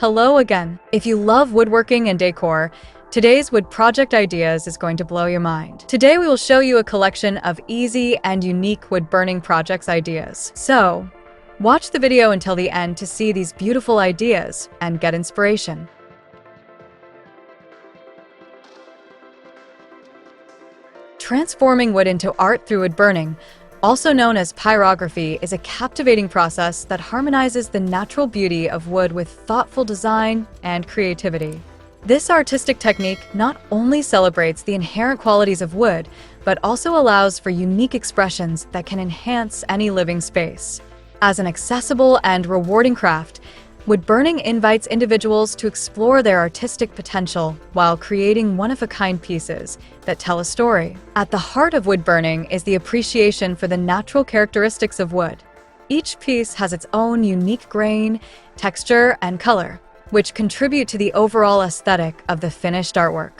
Hello again. If you love woodworking and decor, today's wood project ideas is going to blow your mind. Today we will show you a collection of easy and unique wood burning projects ideas. So, watch the video until the end to see these beautiful ideas and get inspiration. Transforming wood into art through wood burning, also known as pyrography, is a captivating process that harmonizes the natural beauty of wood with thoughtful design and creativity. This artistic technique not only celebrates the inherent qualities of wood, but also allows for unique expressions that can enhance any living space. As an accessible and rewarding craft, wood burning invites individuals to explore their artistic potential while creating one-of-a-kind pieces that tell a story. At the heart of wood burning is the appreciation for the natural characteristics of wood. Each piece has its own unique grain, texture, and color, which contribute to the overall aesthetic of the finished artwork.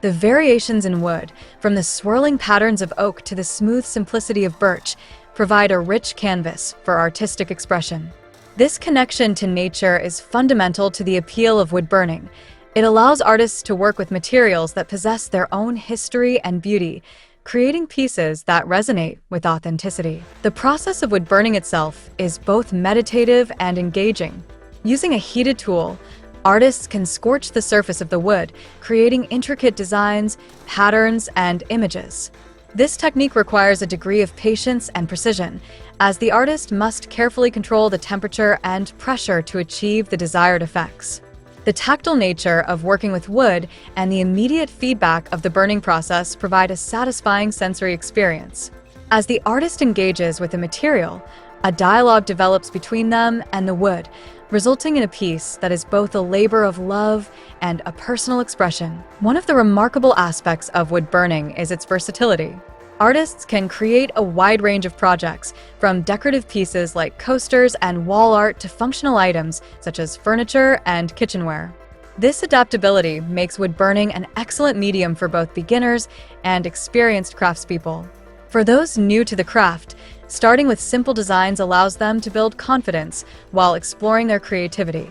The variations in wood, from the swirling patterns of oak to the smooth simplicity of birch, provide a rich canvas for artistic expression. This connection to nature is fundamental to the appeal of wood burning. It allows artists to work with materials that possess their own history and beauty, creating pieces that resonate with authenticity. The process of wood burning itself is both meditative and engaging. Using a heated tool, artists can scorch the surface of the wood, creating intricate designs, patterns, and images. This technique requires a degree of patience and precision, as the artist must carefully control the temperature and pressure to achieve the desired effects. The tactile nature of working with wood and the immediate feedback of the burning process provide a satisfying sensory experience. As the artist engages with the material, a dialogue develops between them and the wood, resulting in a piece that is both a labor of love and a personal expression. One of the remarkable aspects of wood burning is its versatility. Artists can create a wide range of projects, from decorative pieces like coasters and wall art to functional items such as furniture and kitchenware. This adaptability makes wood burning an excellent medium for both beginners and experienced craftspeople. For those new to the craft, starting with simple designs allows them to build confidence while exploring their creativity.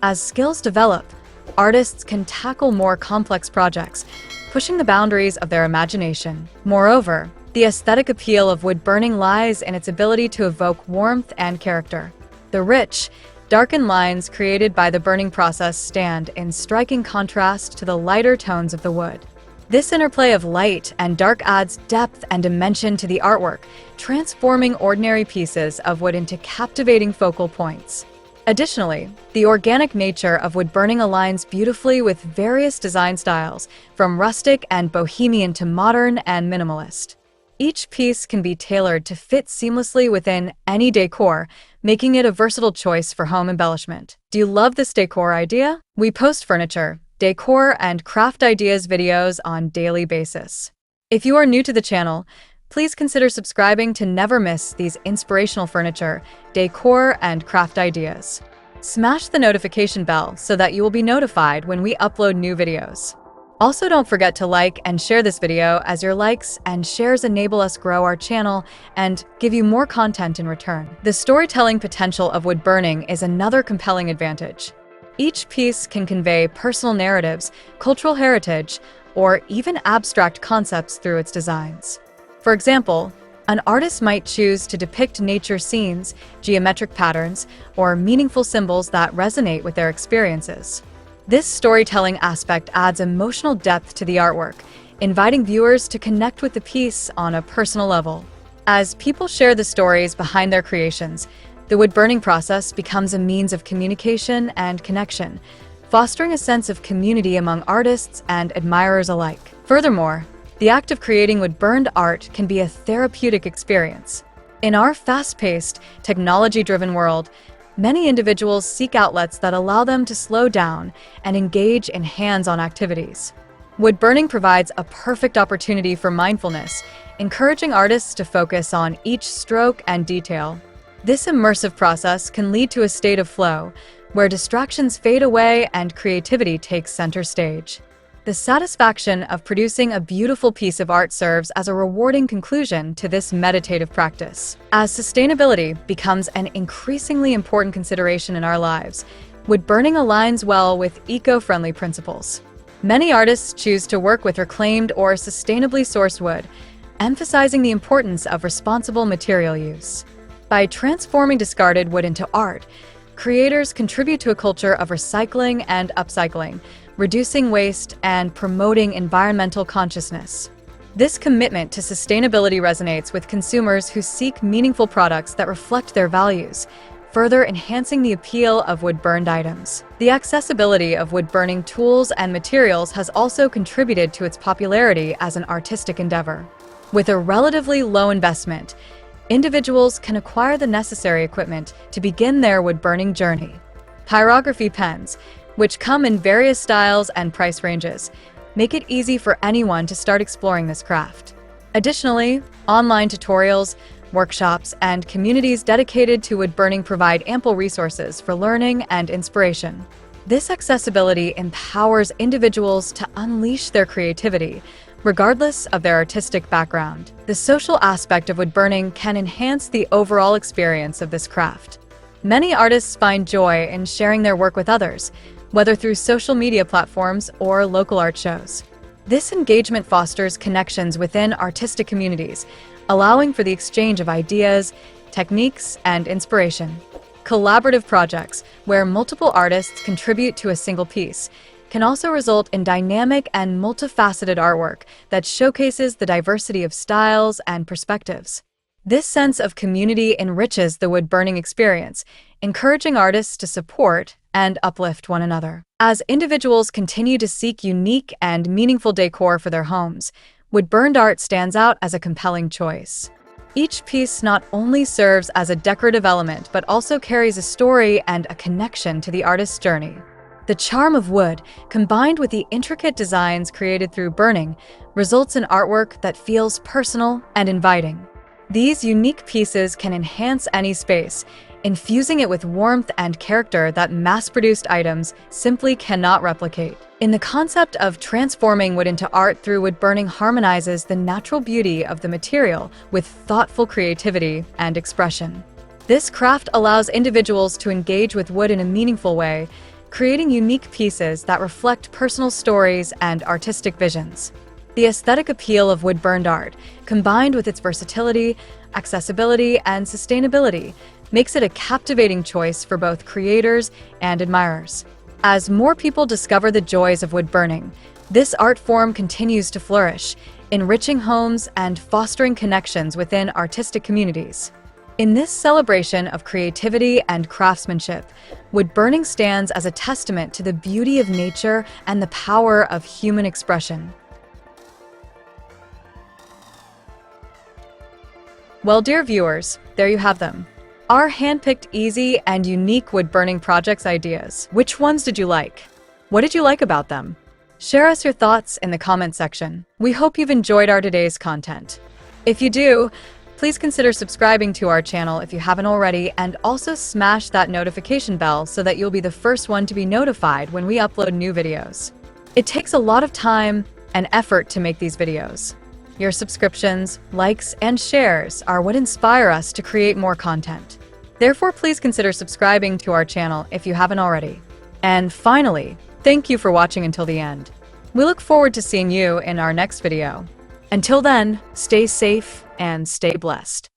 As skills develop, artists can tackle more complex projects, pushing the boundaries of their imagination. Moreover, the aesthetic appeal of wood burning lies in its ability to evoke warmth and character. The rich, darkened lines created by the burning process stand in striking contrast to the lighter tones of the wood. This interplay of light and dark adds depth and dimension to the artwork, transforming ordinary pieces of wood into captivating focal points. Additionally, the organic nature of wood burning aligns beautifully with various design styles, from rustic and bohemian to modern and minimalist. Each piece can be tailored to fit seamlessly within any decor, making it a versatile choice for home embellishment. Do you love this decor idea? We post furniture, decor, and craft ideas videos on a daily basis. If you are new to the channel, please consider subscribing to never miss these inspirational furniture, decor, and craft ideas. Smash the notification bell so that you will be notified when we upload new videos. Also, don't forget to like and share this video, as your likes and shares enable us grow our channel and give you more content in return. The storytelling potential of wood burning is another compelling advantage. Each piece can convey personal narratives, cultural heritage, or even abstract concepts through its designs. For example, an artist might choose to depict nature scenes, geometric patterns, or meaningful symbols that resonate with their experiences. This storytelling aspect adds emotional depth to the artwork, inviting viewers to connect with the piece on a personal level. As people share the stories behind their creations, the wood burning process becomes a means of communication and connection, fostering a sense of community among artists and admirers alike. Furthermore, the act of creating wood-burned art can be a therapeutic experience. In our fast-paced, technology-driven world, many individuals seek outlets that allow them to slow down and engage in hands-on activities. Wood burning provides a perfect opportunity for mindfulness, encouraging artists to focus on each stroke and detail. This immersive process can lead to a state of flow, where distractions fade away and creativity takes center stage. The satisfaction of producing a beautiful piece of art serves as a rewarding conclusion to this meditative practice. As sustainability becomes an increasingly important consideration in our lives, Wood burning aligns well with eco-friendly principles. Many artists choose to work with reclaimed or sustainably sourced wood, emphasizing the importance of responsible material use. By transforming discarded wood into art, creators contribute to a culture of recycling and upcycling, reducing waste and promoting environmental consciousness. This commitment to sustainability resonates with consumers who seek meaningful products that reflect their values, further enhancing the appeal of wood-burned items. The accessibility of wood-burning tools and materials has also contributed to its popularity as an artistic endeavor. With a relatively low investment, individuals can acquire the necessary equipment to begin their wood-burning journey. Pyrography pens, which come in various styles and price ranges, make it easy for anyone to start exploring this craft. Additionally, online tutorials, workshops, and communities dedicated to wood burning provide ample resources for learning and inspiration. This accessibility empowers individuals to unleash their creativity, regardless of their artistic background. The social aspect of wood burning can enhance the overall experience of this craft. Many artists find joy in sharing their work with others, whether through social media platforms or local art shows. This engagement fosters connections within artistic communities, allowing for the exchange of ideas, techniques, and inspiration. Collaborative projects, where multiple artists contribute to a single piece, can also result in dynamic and multifaceted artwork that showcases the diversity of styles and perspectives. This sense of community enriches the wood-burning experience, encouraging artists to support and uplift one another. As individuals continue to seek unique and meaningful decor for their homes, wood-burned art stands out as a compelling choice. Each piece not only serves as a decorative element, but also carries a story and a connection to the artist's journey. The charm of wood, combined with the intricate designs created through burning, results in artwork that feels personal and inviting. These unique pieces can enhance any space, infusing it with warmth and character that mass-produced items simply cannot replicate. In the concept of transforming wood into art through wood burning harmonizes the natural beauty of the material with thoughtful creativity and expression. This craft allows individuals to engage with wood in a meaningful way, creating unique pieces that reflect personal stories and artistic visions. The aesthetic appeal of wood-burned art, combined with its versatility, accessibility, and sustainability, makes it a captivating choice for both creators and admirers. As more people discover the joys of wood burning, this art form continues to flourish, enriching homes and fostering connections within artistic communities. In this celebration of creativity and craftsmanship, wood burning stands as a testament to the beauty of nature and the power of human expression. Well, dear viewers, there you have them. Our hand-picked easy and unique wood-burning projects ideas. Which ones did you like? What did you like about them? Share us your thoughts in the comment section. We hope you've enjoyed our today's content. If you do, please consider subscribing to our channel if you haven't already, and also smash that notification bell so that you'll be the first one to be notified when we upload new videos. It takes a lot of time and effort to make these videos. Your subscriptions, likes, and shares are what inspire us to create more content. Therefore, please consider subscribing to our channel if you haven't already. And finally, thank you for watching until the end. We look forward to seeing you in our next video. Until then, stay safe and stay blessed.